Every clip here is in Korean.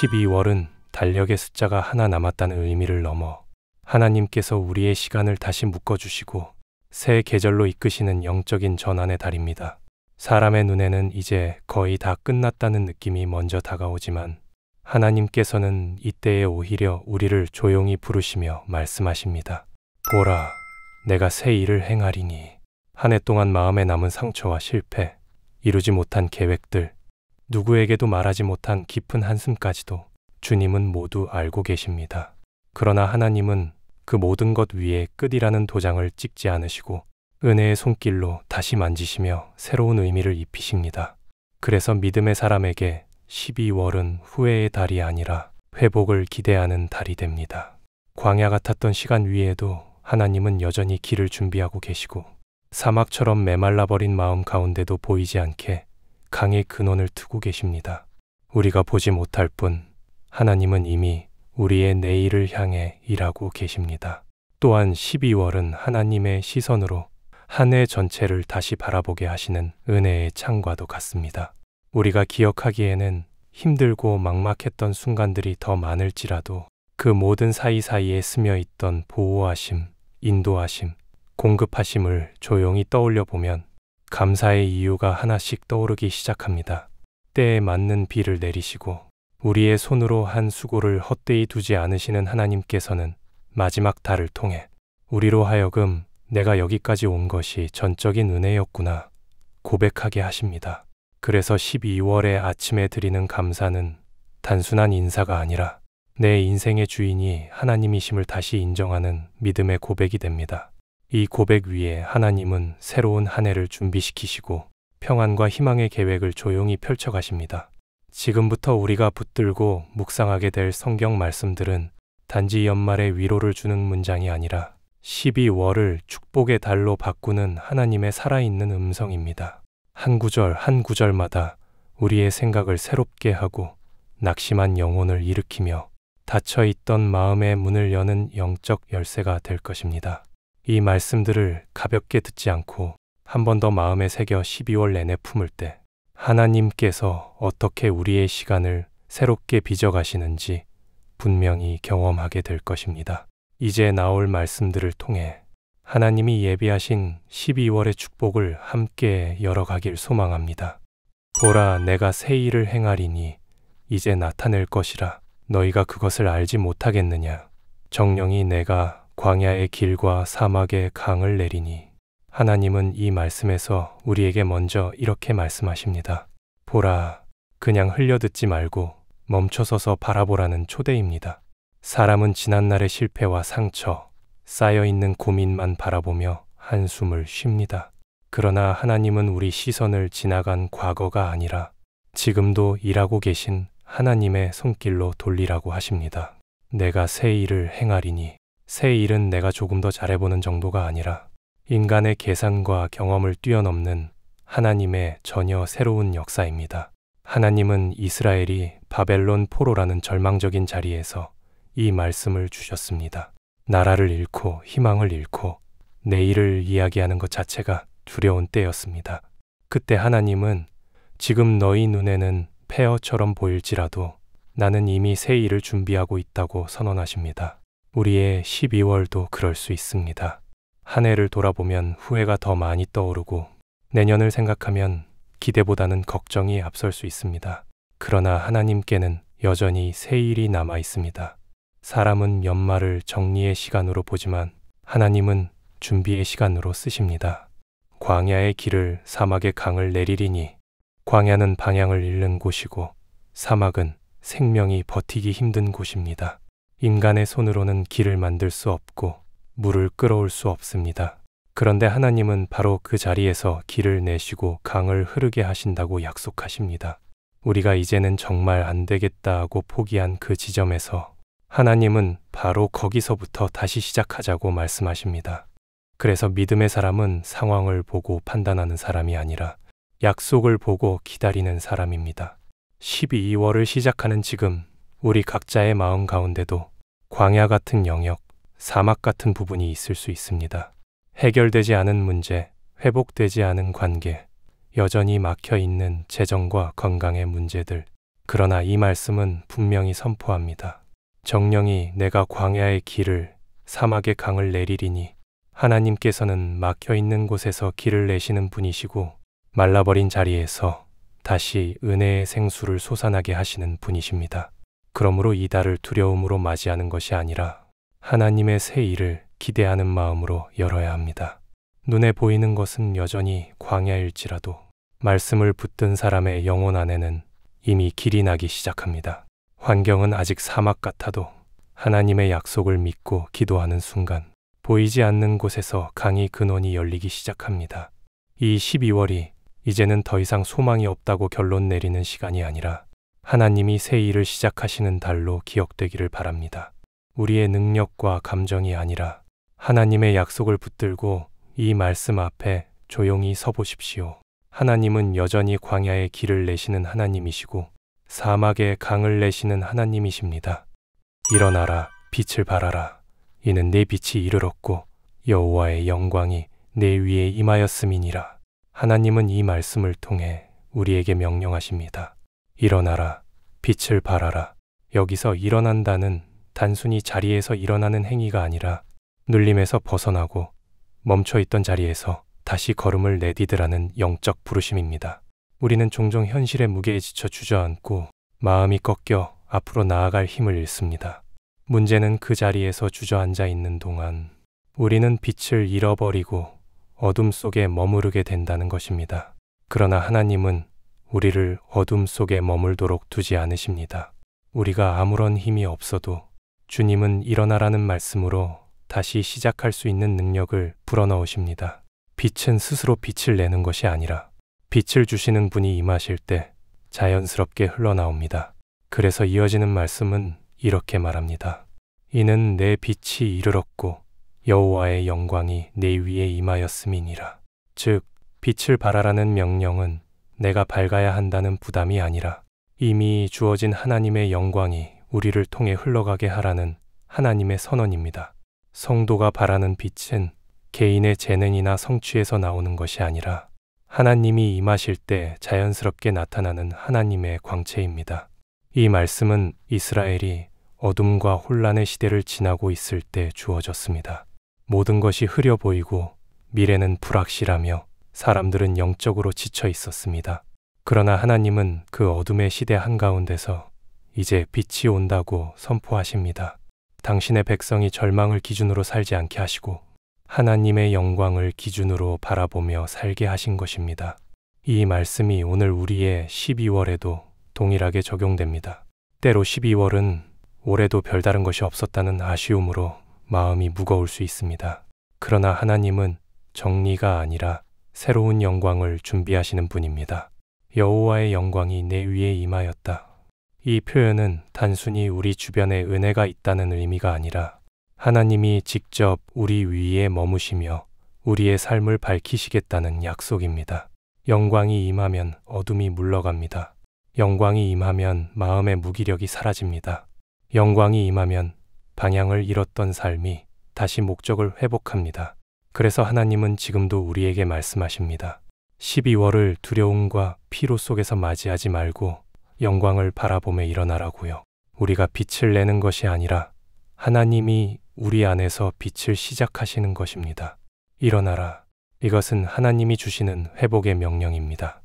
12월은 달력의 숫자가 하나 남았다는 의미를 넘어 하나님께서 우리의 시간을 다시 묶어주시고 새 계절로 이끄시는 영적인 전환의 달입니다. 사람의 눈에는 이제 거의 다 끝났다는 느낌이 먼저 다가오지만 하나님께서는 이때에 오히려 우리를 조용히 부르시며 말씀하십니다. 보라, 내가 새 일을 행하리니. 한 해 동안 마음에 남은 상처와 실패, 이루지 못한 계획들, 누구에게도 말하지 못한 깊은 한숨까지도 주님은 모두 알고 계십니다. 그러나 하나님은 그 모든 것 위에 끝이라는 도장을 찍지 않으시고 은혜의 손길로 다시 만지시며 새로운 의미를 입히십니다. 그래서 믿음의 사람에게 12월은 후회의 달이 아니라 회복을 기대하는 달이 됩니다. 광야 같았던 시간 위에도 하나님은 여전히 길을 준비하고 계시고 사막처럼 메말라버린 마음 가운데도 보이지 않게 강의 근원을 트고 계십니다. 우리가 보지 못할 뿐 하나님은 이미 우리의 내일을 향해 일하고 계십니다. 또한 12월은 하나님의 시선으로 한 해 전체를 다시 바라보게 하시는 은혜의 창과도 같습니다. 우리가 기억하기에는 힘들고 막막했던 순간들이 더 많을지라도 그 모든 사이사이에 스며있던 보호하심, 인도하심, 공급하심을 조용히 떠올려 보면 감사의 이유가 하나씩 떠오르기 시작합니다. 때에 맞는 비를 내리시고 우리의 손으로 한 수고를 헛되이 두지 않으시는 하나님께서는 마지막 달을 통해 우리로 하여금 내가 여기까지 온 것이 전적인 은혜였구나 고백하게 하십니다. 그래서 12월의 아침에 드리는 감사는 단순한 인사가 아니라 내 인생의 주인이 하나님이심을 다시 인정하는 믿음의 고백이 됩니다. 이 고백 위에 하나님은 새로운 한 해를 준비시키시고 평안과 희망의 계획을 조용히 펼쳐가십니다. 지금부터 우리가 붙들고 묵상하게 될 성경 말씀들은 단지 연말에 위로를 주는 문장이 아니라 12월을 축복의 달로 바꾸는 하나님의 살아있는 음성입니다. 한 구절 한 구절마다 우리의 생각을 새롭게 하고 낙심한 영혼을 일으키며 닫혀있던 마음의 문을 여는 영적 열쇠가 될 것입니다. 이 말씀들을 가볍게 듣지 않고 한 번 더 마음에 새겨 12월 내내 품을 때 하나님께서 어떻게 우리의 시간을 새롭게 빚어가시는지 분명히 경험하게 될 것입니다. 이제 나올 말씀들을 통해 하나님이 예비하신 12월의 축복을 함께 열어가길 소망합니다. 보라, 내가 새 일을 행하리니 이제 나타낼 것이라. 너희가 그것을 알지 못하겠느냐. 정령이 내가 광야의 길과 사막의 강을 내리니. 하나님은 이 말씀에서 우리에게 먼저 이렇게 말씀하십니다. 보라, 그냥 흘려듣지 말고 멈춰서서 바라보라는 초대입니다. 사람은 지난날의 실패와 상처, 쌓여있는 고민만 바라보며 한숨을 쉽니다. 그러나 하나님은 우리 시선을 지나간 과거가 아니라 지금도 일하고 계신 하나님의 손길로 돌리라고 하십니다. 내가 새 일을 행하리니. 새 일은 내가 조금 더 잘해보는 정도가 아니라 인간의 계산과 경험을 뛰어넘는 하나님의 전혀 새로운 역사입니다. 하나님은 이스라엘이 바벨론 포로라는 절망적인 자리에서 이 말씀을 주셨습니다. 나라를 잃고 희망을 잃고 내일을 이야기하는 것 자체가 두려운 때였습니다. 그때 하나님은 지금 너희 눈에는 폐허처럼 보일지라도 나는 이미 새 일을 준비하고 있다고 선언하십니다. 우리의 12월도 그럴 수 있습니다. 한 해를 돌아보면 후회가 더 많이 떠오르고 내년을 생각하면 기대보다는 걱정이 앞설 수 있습니다. 그러나 하나님께는 여전히 새 일이 남아 있습니다. 사람은 연말을 정리의 시간으로 보지만 하나님은 준비의 시간으로 쓰십니다. 광야의 길을 사막의 강을 내리리니. 광야는 방향을 잃는 곳이고 사막은 생명이 버티기 힘든 곳입니다. 인간의 손으로는 길을 만들 수 없고 물을 끌어올 수 없습니다. 그런데 하나님은 바로 그 자리에서 길을 내시고 강을 흐르게 하신다고 약속하십니다. 우리가 이제는 정말 안 되겠다 하고 포기한 그 지점에서 하나님은 바로 거기서부터 다시 시작하자고 말씀하십니다. 그래서 믿음의 사람은 상황을 보고 판단하는 사람이 아니라 약속을 보고 기다리는 사람입니다. 12월을 시작하는 지금 우리 각자의 마음 가운데도 광야 같은 영역, 사막 같은 부분이 있을 수 있습니다. 해결되지 않은 문제, 회복되지 않은 관계, 여전히 막혀있는 재정과 건강의 문제들, 그러나 이 말씀은 분명히 선포합니다. 정령이 내가 광야의 길을 사막의 강을 내리리니 하나님께서는 막혀 있는 곳에서 길을 내시는 분이시고 말라버린 자리에서 다시 은혜의 생수를 솟아나게 하시는 분이십니다. 그러므로 이 달을 두려움으로 맞이하는 것이 아니라 하나님의 새 일을 기대하는 마음으로 열어야 합니다. 눈에 보이는 것은 여전히 광야일지라도 말씀을 붙든 사람의 영혼 안에는 이미 길이 나기 시작합니다. 환경은 아직 사막 같아도 하나님의 약속을 믿고 기도하는 순간 보이지 않는 곳에서 강이 근원이 열리기 시작합니다. 이 12월이 이제는 더 이상 소망이 없다고 결론 내리는 시간이 아니라 하나님이 새 일을 시작하시는 달로 기억되기를 바랍니다. 우리의 능력과 감정이 아니라 하나님의 약속을 붙들고 이 말씀 앞에 조용히 서 보십시오. 하나님은 여전히 광야의 길을 내시는 하나님이시고 사막에 강을 내시는 하나님이십니다. 일어나라, 빛을 발하라. 이는 내 빛이 이르렀고 여호와의 영광이 내 위에 임하였음이니라. 하나님은 이 말씀을 통해 우리에게 명령하십니다. 일어나라, 빛을 발하라. 여기서 일어난다는 단순히 자리에서 일어나는 행위가 아니라 눌림에서 벗어나고 멈춰있던 자리에서 다시 걸음을 내디드라는 영적 부르심입니다. 우리는 종종 현실의 무게에 지쳐 주저앉고 마음이 꺾여 앞으로 나아갈 힘을 잃습니다. 문제는 그 자리에서 주저앉아 있는 동안 우리는 빛을 잃어버리고 어둠 속에 머무르게 된다는 것입니다. 그러나 하나님은 우리를 어둠 속에 머물도록 두지 않으십니다. 우리가 아무런 힘이 없어도 주님은 일어나라는 말씀으로 다시 시작할 수 있는 능력을 불어넣으십니다. 빛은 스스로 빛을 내는 것이 아니라 빛을 주시는 분이 임하실 때 자연스럽게 흘러나옵니다. 그래서 이어지는 말씀은 이렇게 말합니다. 이는 내 빛이 이르렀고 여호와의 영광이 내 위에 임하였음이니라. 즉 빛을 발하라는 명령은 내가 밝아야 한다는 부담이 아니라 이미 주어진 하나님의 영광이 우리를 통해 흘러가게 하라는 하나님의 선언입니다. 성도가 바라는 빛은 개인의 재능이나 성취에서 나오는 것이 아니라 하나님이 임하실 때 자연스럽게 나타나는 하나님의 광채입니다. 이 말씀은 이스라엘이 어둠과 혼란의 시대를 지나고 있을 때 주어졌습니다. 모든 것이 흐려 보이고 미래는 불확실하며 사람들은 영적으로 지쳐 있었습니다. 그러나 하나님은 그 어둠의 시대 한가운데서 이제 빛이 온다고 선포하십니다. 당신의 백성이 절망을 기준으로 살지 않게 하시고 하나님의 영광을 기준으로 바라보며 살게 하신 것입니다. 이 말씀이 오늘 우리의 12월에도 동일하게 적용됩니다. 때로 12월은 올해도 별다른 것이 없었다는 아쉬움으로 마음이 무거울 수 있습니다. 그러나 하나님은 정리가 아니라 새로운 영광을 준비하시는 분입니다. 여호와의 영광이 내 위에 임하였다. 이 표현은 단순히 우리 주변에 은혜가 있다는 의미가 아니라 하나님이 직접 우리 위에 머무시며 우리의 삶을 밝히시겠다는 약속입니다. 영광이 임하면 어둠이 물러갑니다. 영광이 임하면 마음의 무기력이 사라집니다. 영광이 임하면 방향을 잃었던 삶이 다시 목적을 회복합니다. 그래서 하나님은 지금도 우리에게 말씀하십니다. 12월을 두려움과 피로 속에서 맞이하지 말고 영광을 바라보며 일어나라고요. 우리가 빛을 내는 것이 아니라 하나님이 우리 안에서 빛을 시작하시는 것입니다. 일어나라. 이것은 하나님이 주시는 회복의 명령입니다.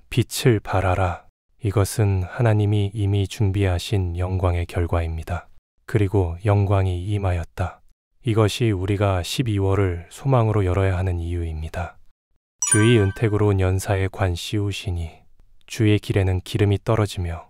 빛을 발하라. 이것은 하나님이 이미 준비하신 영광의 결과입니다. 그리고 영광이 임하였다. 이것이 우리가 12월을 소망으로 열어야 하는 이유입니다. 주의 은택으로 연사에 관 씌우시니 주의 길에는 기름이 떨어지며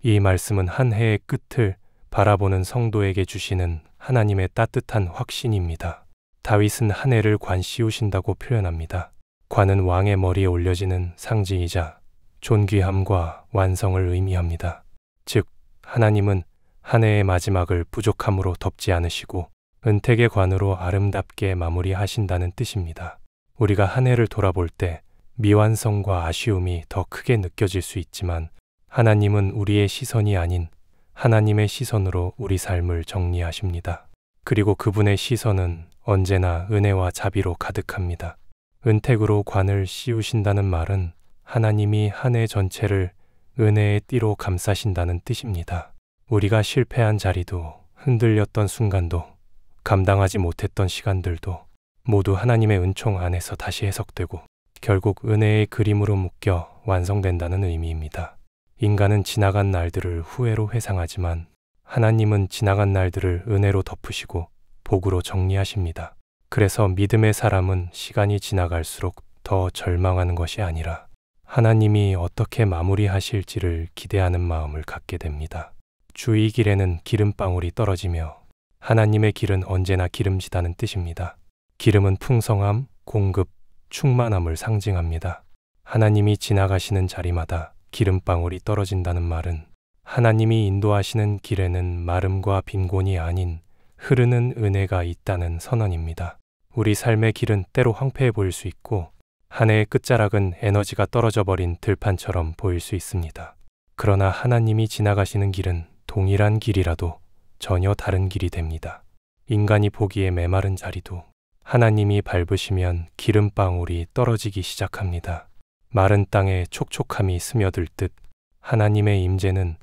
이 말씀은 한 해의 끝을 바라보는 성도에게 주시는 하나님의 따뜻한 확신입니다. 다윗은 한 해를 관 씌우신다고 표현합니다. 관은 왕의 머리에 올려지는 상징이자 존귀함과 완성을 의미합니다. 즉 하나님은 한 해의 마지막을 부족함으로 덮지 않으시고 은택의 관으로 아름답게 마무리하신다는 뜻입니다. 우리가 한 해를 돌아볼 때 미완성과 아쉬움이 더 크게 느껴질 수 있지만 하나님은 우리의 시선이 아닌 하나님의 시선으로 우리 삶을 정리하십니다. 그리고 그분의 시선은 언제나 은혜와 자비로 가득합니다. 은택으로 관을 씌우신다는 말은 하나님이 한 해 전체를 은혜의 띠로 감싸신다는 뜻입니다. 우리가 실패한 자리도, 흔들렸던 순간도, 감당하지 못했던 시간들도 모두 하나님의 은총 안에서 다시 해석되고 결국 은혜의 그림으로 묶여 완성된다는 의미입니다. 인간은 지나간 날들을 후회로 회상하지만 하나님은 지나간 날들을 은혜로 덮으시고 복으로 정리하십니다. 그래서 믿음의 사람은 시간이 지나갈수록 더 절망하는 것이 아니라 하나님이 어떻게 마무리하실지를 기대하는 마음을 갖게 됩니다. 주의 길에는 기름방울이 떨어지며 하나님의 길은 언제나 기름지다는 뜻입니다. 기름은 풍성함, 공급, 충만함을 상징합니다. 하나님이 지나가시는 자리마다 기름방울이 떨어진다는 말은 하나님이 인도하시는 길에는 마름과 빈곤이 아닌 흐르는 은혜가 있다는 선언입니다. 우리 삶의 길은 때로 황폐해 보일 수 있고 한 해의 끝자락은 에너지가 떨어져 버린 들판처럼 보일 수 있습니다. 그러나 하나님이 지나가시는 길은 동일한 길이라도 전혀 다른 길이 됩니다. 인간이 보기에 메마른 자리도 하나님이 밟으시면 기름방울이 떨어지기 시작합니다. 마른 땅에 촉촉함이 스며들 듯 하나님의 임재는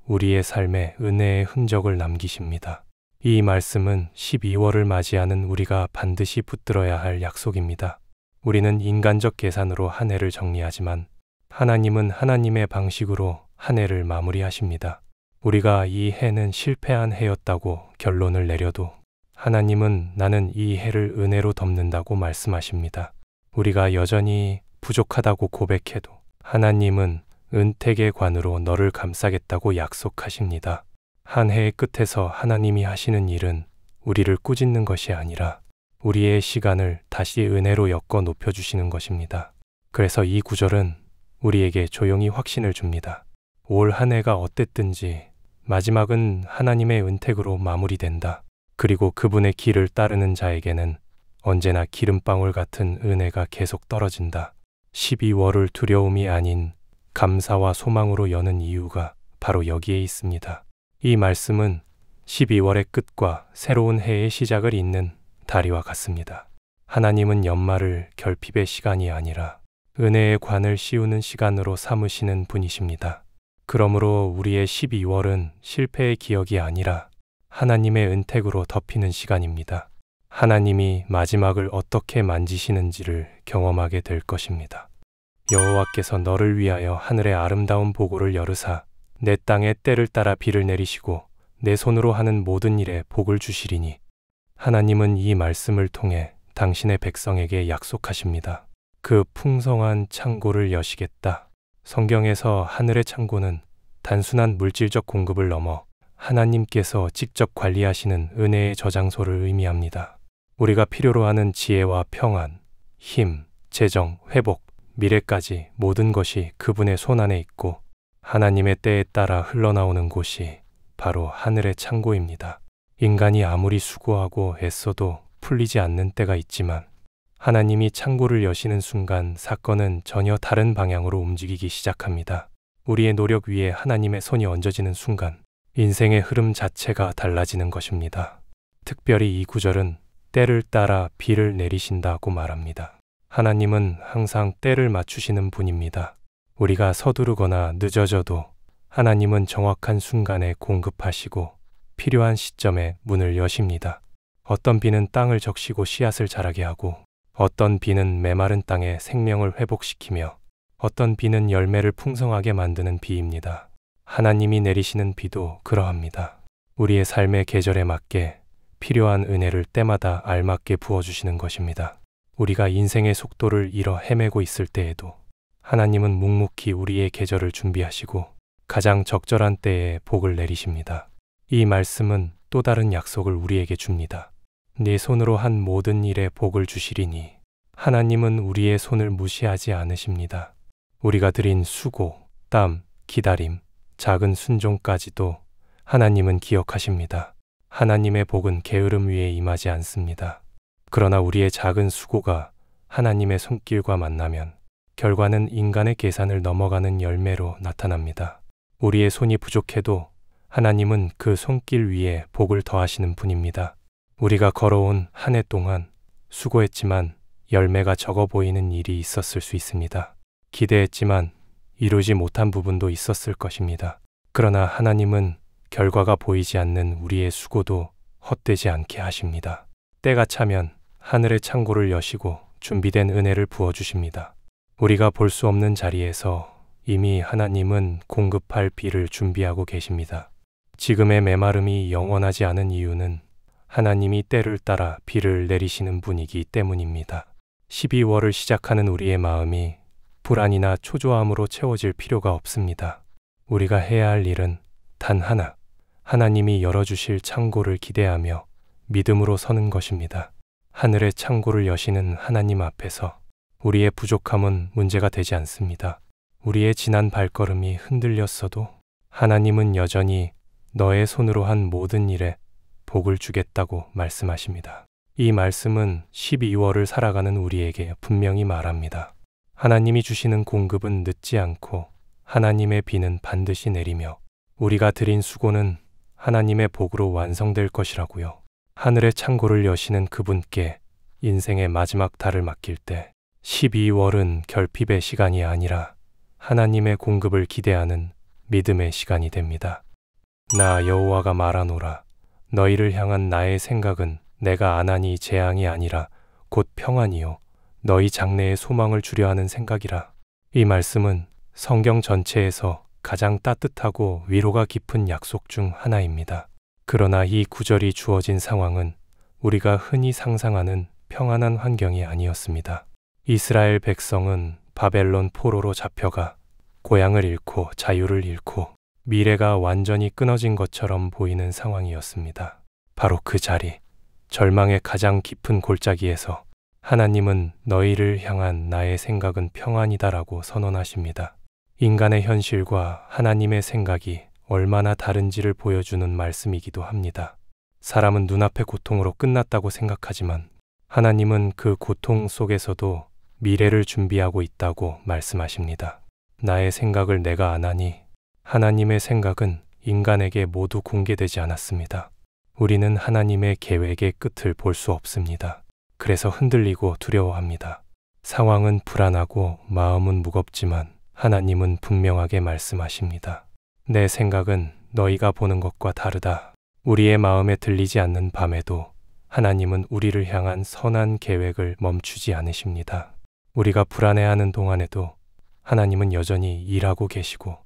우리의 삶에 은혜의 흔적을 남기십니다. 이 말씀은 12월을 맞이하는 우리가 반드시 붙들어야 할 약속입니다. 우리는 인간적 계산으로 한 해를 정리하지만 하나님은 하나님의 방식으로 한 해를 마무리하십니다. 우리가 이 해는 실패한 해였다고 결론을 내려도 하나님은 나는 이 해를 은혜로 덮는다고 말씀하십니다. 우리가 여전히 부족하다고 고백해도 하나님은 은택의 관으로 너를 감싸겠다고 약속하십니다. 한 해의 끝에서 하나님이 하시는 일은 우리를 꾸짖는 것이 아니라 우리의 시간을 다시 은혜로 엮어 높여주시는 것입니다. 그래서 이 구절은 우리에게 조용히 확신을 줍니다. 올 한 해가 어땠든지 마지막은 하나님의 은택으로 마무리된다. 그리고 그분의 길을 따르는 자에게는 언제나 기름방울 같은 은혜가 계속 떨어진다. 12월을 두려움이 아닌 감사와 소망으로 여는 이유가 바로 여기에 있습니다. 이 말씀은 12월의 끝과 새로운 해의 시작을 잇는 다리와 같습니다. 하나님은 연말을 결핍의 시간이 아니라 은혜의 관을 씌우는 시간으로 삼으시는 분이십니다. 그러므로 우리의 12월은 실패의 기억이 아니라 하나님의 은택으로 덮이는 시간입니다. 하나님이 마지막을 어떻게 만지시는지를 경험하게 될 것입니다. 여호와께서 너를 위하여 하늘의 아름다운 보고를 열으사 내 땅에 때를 따라 비를 내리시고 내 손으로 하는 모든 일에 복을 주시리니 하나님은 이 말씀을 통해 당신의 백성에게 약속하십니다. 그 풍성한 창고를 여시겠다. 성경에서 하늘의 창고는 단순한 물질적 공급을 넘어 하나님께서 직접 관리하시는 은혜의 저장소를 의미합니다. 우리가 필요로 하는 지혜와 평안, 힘, 재정, 회복, 미래까지 모든 것이 그분의 손 안에 있고 하나님의 때에 따라 흘러나오는 곳이 바로 하늘의 창고입니다. 인간이 아무리 수고하고 애써도 풀리지 않는 때가 있지만 하나님이 창고를 여시는 순간 사건은 전혀 다른 방향으로 움직이기 시작합니다. 우리의 노력 위에 하나님의 손이 얹어지는 순간 인생의 흐름 자체가 달라지는 것입니다. 특별히 이 구절은 때를 따라 비를 내리신다고 말합니다. 하나님은 항상 때를 맞추시는 분입니다. 우리가 서두르거나 늦어져도 하나님은 정확한 순간에 공급하시고 필요한 시점에 문을 여십니다. 어떤 비는 땅을 적시고 씨앗을 자라게 하고 어떤 비는 메마른 땅에 생명을 회복시키며 어떤 비는 열매를 풍성하게 만드는 비입니다. 하나님이 내리시는 비도 그러합니다. 우리의 삶의 계절에 맞게 필요한 은혜를 때마다 알맞게 부어주시는 것입니다. 우리가 인생의 속도를 잃어 헤매고 있을 때에도 하나님은 묵묵히 우리의 계절을 준비하시고 가장 적절한 때에 복을 내리십니다. 이 말씀은 또 다른 약속을 우리에게 줍니다. 네 손으로 한 모든 일에 복을 주시리니 하나님은 우리의 손을 무시하지 않으십니다. 우리가 들인 수고, 땀, 기다림, 작은 순종까지도 하나님은 기억하십니다. 하나님의 복은 게으름 위에 임하지 않습니다. 그러나 우리의 작은 수고가 하나님의 손길과 만나면 결과는 인간의 계산을 넘어가는 열매로 나타납니다. 우리의 손이 부족해도 하나님은 그 손길 위에 복을 더하시는 분입니다. 우리가 걸어온 한 해 동안 수고했지만 열매가 적어 보이는 일이 있었을 수 있습니다. 기대했지만 이루지 못한 부분도 있었을 것입니다. 그러나 하나님은 결과가 보이지 않는 우리의 수고도 헛되지 않게 하십니다. 때가 차면 하늘의 창고를 여시고 준비된 은혜를 부어주십니다. 우리가 볼 수 없는 자리에서 이미 하나님은 공급할 비를 준비하고 계십니다. 지금의 메마름이 영원하지 않은 이유는 하나님이 때를 따라 비를 내리시는 분이기 때문입니다. 12월을 시작하는 우리의 마음이 불안이나 초조함으로 채워질 필요가 없습니다. 우리가 해야 할 일은 단 하나, 하나님이 열어주실 창고를 기대하며 믿음으로 서는 것입니다. 하늘의 창고를 여시는 하나님 앞에서 우리의 부족함은 문제가 되지 않습니다. 우리의 지난 발걸음이 흔들렸어도 하나님은 여전히 너의 손으로 한 모든 일에 복을 주겠다고 말씀하십니다. 이 말씀은 12월을 살아가는 우리에게 분명히 말합니다. 하나님이 주시는 공급은 늦지 않고 하나님의 비는 반드시 내리며 우리가 드린 수고는 하나님의 복으로 완성될 것이라고요. 하늘의 창고를 여시는 그분께 인생의 마지막 달을 맡길 때 12월은 결핍의 시간이 아니라 하나님의 공급을 기대하는 믿음의 시간이 됩니다. 나 여호와가 말하노라. 너희를 향한 나의 생각은 내가 안하니 재앙이 아니라 곧 평안이요 너희 장래의 소망을 주려 하는 생각이라. 이 말씀은 성경 전체에서 가장 따뜻하고 위로가 깊은 약속 중 하나입니다. 그러나 이 구절이 주어진 상황은 우리가 흔히 상상하는 평안한 환경이 아니었습니다. 이스라엘 백성은 바벨론 포로로 잡혀가 고향을 잃고 자유를 잃고 미래가 완전히 끊어진 것처럼 보이는 상황이었습니다. 바로 그 자리, 절망의 가장 깊은 골짜기에서 하나님은 너희를 향한 나의 생각은 평안이다라고 선언하십니다. 인간의 현실과 하나님의 생각이 얼마나 다른지를 보여주는 말씀이기도 합니다. 사람은 눈앞의 고통으로 끝났다고 생각하지만 하나님은 그 고통 속에서도 미래를 준비하고 있다고 말씀하십니다. 나의 생각을 내가 안하니 하나님의 생각은 인간에게 모두 공개되지 않았습니다. 우리는 하나님의 계획의 끝을 볼 수 없습니다. 그래서 흔들리고 두려워합니다. 상황은 불안하고 마음은 무겁지만 하나님은 분명하게 말씀하십니다. 내 생각은 너희가 보는 것과 다르다. 우리의 마음에 들리지 않는 밤에도 하나님은 우리를 향한 선한 계획을 멈추지 않으십니다. 우리가 불안해하는 동안에도 하나님은 여전히 일하고 계시고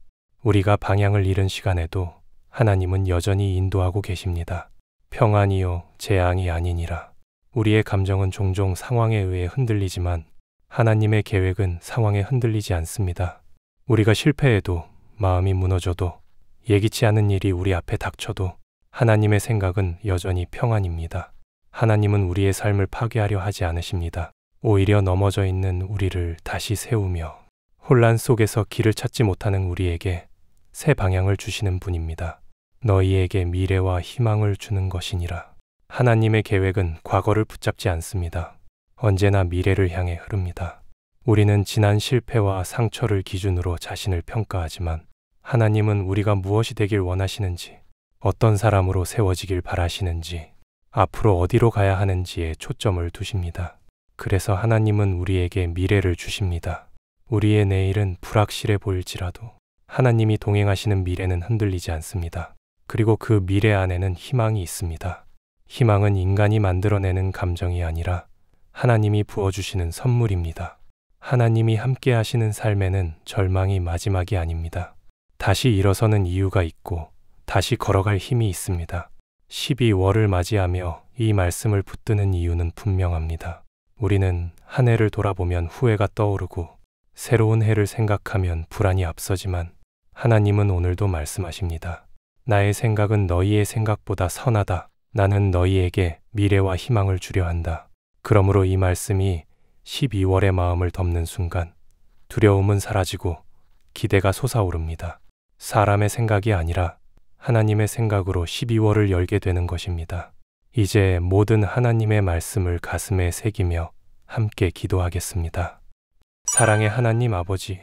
우리가 방향을 잃은 시간에도 하나님은 여전히 인도하고 계십니다. 평안이요 재앙이 아니니라. 우리의 감정은 종종 상황에 의해 흔들리지만 하나님의 계획은 상황에 흔들리지 않습니다. 우리가 실패해도 마음이 무너져도 예기치 않은 일이 우리 앞에 닥쳐도 하나님의 생각은 여전히 평안입니다. 하나님은 우리의 삶을 파괴하려 하지 않으십니다. 오히려 넘어져 있는 우리를 다시 세우며 혼란 속에서 길을 찾지 못하는 우리에게 새 방향을 주시는 분입니다. 너희에게 미래와 희망을 주는 것이니라. 하나님의 계획은 과거를 붙잡지 않습니다. 언제나 미래를 향해 흐릅니다. 우리는 지난 실패와 상처를 기준으로 자신을 평가하지만 하나님은 우리가 무엇이 되길 원하시는지, 어떤 사람으로 세워지길 바라시는지, 앞으로 어디로 가야 하는지에 초점을 두십니다. 그래서 하나님은 우리에게 미래를 주십니다. 우리의 내일은 불확실해 보일지라도 하나님이 동행하시는 미래는 흔들리지 않습니다. 그리고 그 미래 안에는 희망이 있습니다. 희망은 인간이 만들어내는 감정이 아니라 하나님이 부어주시는 선물입니다. 하나님이 함께 하시는 삶에는 절망이 마지막이 아닙니다. 다시 일어서는 이유가 있고 다시 걸어갈 힘이 있습니다. 12월을 맞이하며 이 말씀을 붙드는 이유는 분명합니다. 우리는 한 해를 돌아보면 후회가 떠오르고 새로운 해를 생각하면 불안이 앞서지만 하나님은 오늘도 말씀하십니다. 나의 생각은 너희의 생각보다 선하다. 나는 너희에게 미래와 희망을 주려 한다. 그러므로 이 말씀이 12월의 마음을 덮는 순간 두려움은 사라지고 기대가 솟아오릅니다. 사람의 생각이 아니라 하나님의 생각으로 12월을 열게 되는 것입니다. 이제 모든 하나님의 말씀을 가슴에 새기며 함께 기도하겠습니다. 사랑의 하나님 아버지,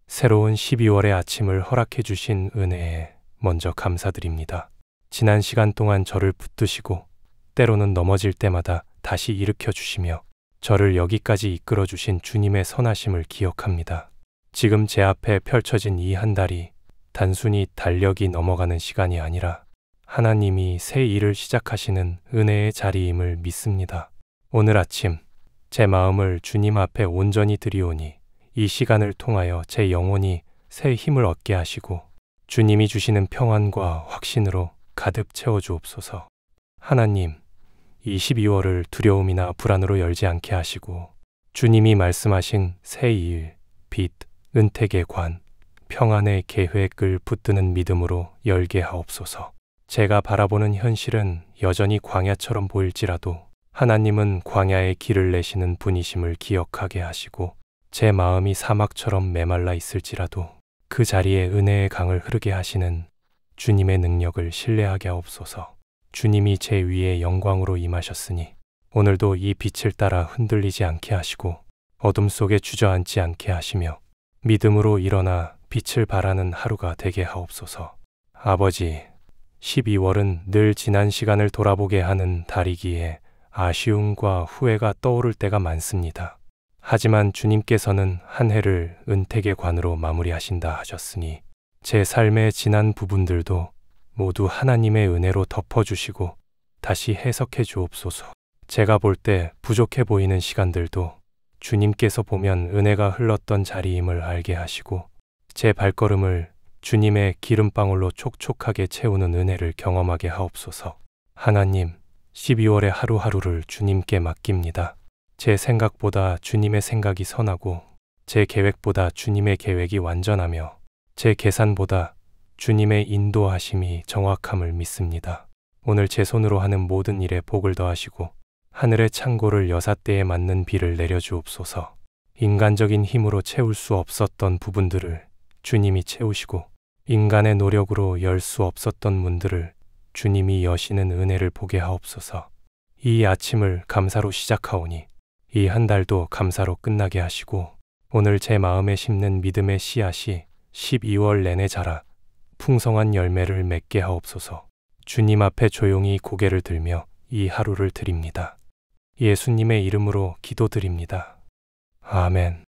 새로운 12월의 아침을 허락해 주신 은혜에 먼저 감사드립니다. 지난 시간 동안 저를 붙드시고 때로는 넘어질 때마다 다시 일으켜 주시며 저를 여기까지 이끌어 주신 주님의 선하심을 기억합니다. 지금 제 앞에 펼쳐진 이 한 달이 단순히 달력이 넘어가는 시간이 아니라 하나님이 새 일을 시작하시는 은혜의 자리임을 믿습니다. 오늘 아침 제 마음을 주님 앞에 온전히 드리오니 이 시간을 통하여 제 영혼이 새 힘을 얻게 하시고 주님이 주시는 평안과 확신으로 가득 채워주옵소서. 하나님, 이 12월을 두려움이나 불안으로 열지 않게 하시고 주님이 말씀하신 새 일, 빛, 은택의 관, 평안의 계획을 붙드는 믿음으로 열게 하옵소서. 제가 바라보는 현실은 여전히 광야처럼 보일지라도 하나님은 광야의 길을 내시는 분이심을 기억하게 하시고 제 마음이 사막처럼 메말라 있을지라도 그 자리에 은혜의 강을 흐르게 하시는 주님의 능력을 신뢰하게 하옵소서. 주님이 제 위에 영광으로 임하셨으니 오늘도 이 빛을 따라 흔들리지 않게 하시고 어둠 속에 주저앉지 않게 하시며 믿음으로 일어나 빛을 발하는 하루가 되게 하옵소서. 아버지, 12월은 늘 지난 시간을 돌아보게 하는 달이기에 아쉬움과 후회가 떠오를 때가 많습니다. 하지만 주님께서는 한 해를 은택의 관으로 마무리하신다 하셨으니 제 삶의 지난 부분들도 모두 하나님의 은혜로 덮어주시고 다시 해석해 주옵소서. 제가 볼 때 부족해 보이는 시간들도 주님께서 보면 은혜가 흘렀던 자리임을 알게 하시고 제 발걸음을 주님의 기름방울로 촉촉하게 채우는 은혜를 경험하게 하옵소서. 하나님, 12월의 하루하루를 주님께 맡깁니다. 제 생각보다 주님의 생각이 선하고 제 계획보다 주님의 계획이 완전하며 제 계산보다 주님의 인도하심이 정확함을 믿습니다. 오늘 제 손으로 하는 모든 일에 복을 더하시고 하늘의 창고를 여삿대에 맞는 비를 내려주옵소서. 인간적인 힘으로 채울 수 없었던 부분들을 주님이 채우시고 인간의 노력으로 열 수 없었던 문들을 주님이 여시는 은혜를 보게 하옵소서. 이 아침을 감사로 시작하오니 이 한 달도 감사로 끝나게 하시고 오늘 제 마음에 심는 믿음의 씨앗이 12월 내내 자라 풍성한 열매를 맺게 하옵소서. 주님 앞에 조용히 고개를 들며 이 하루를 드립니다. 예수님의 이름으로 기도드립니다. 아멘.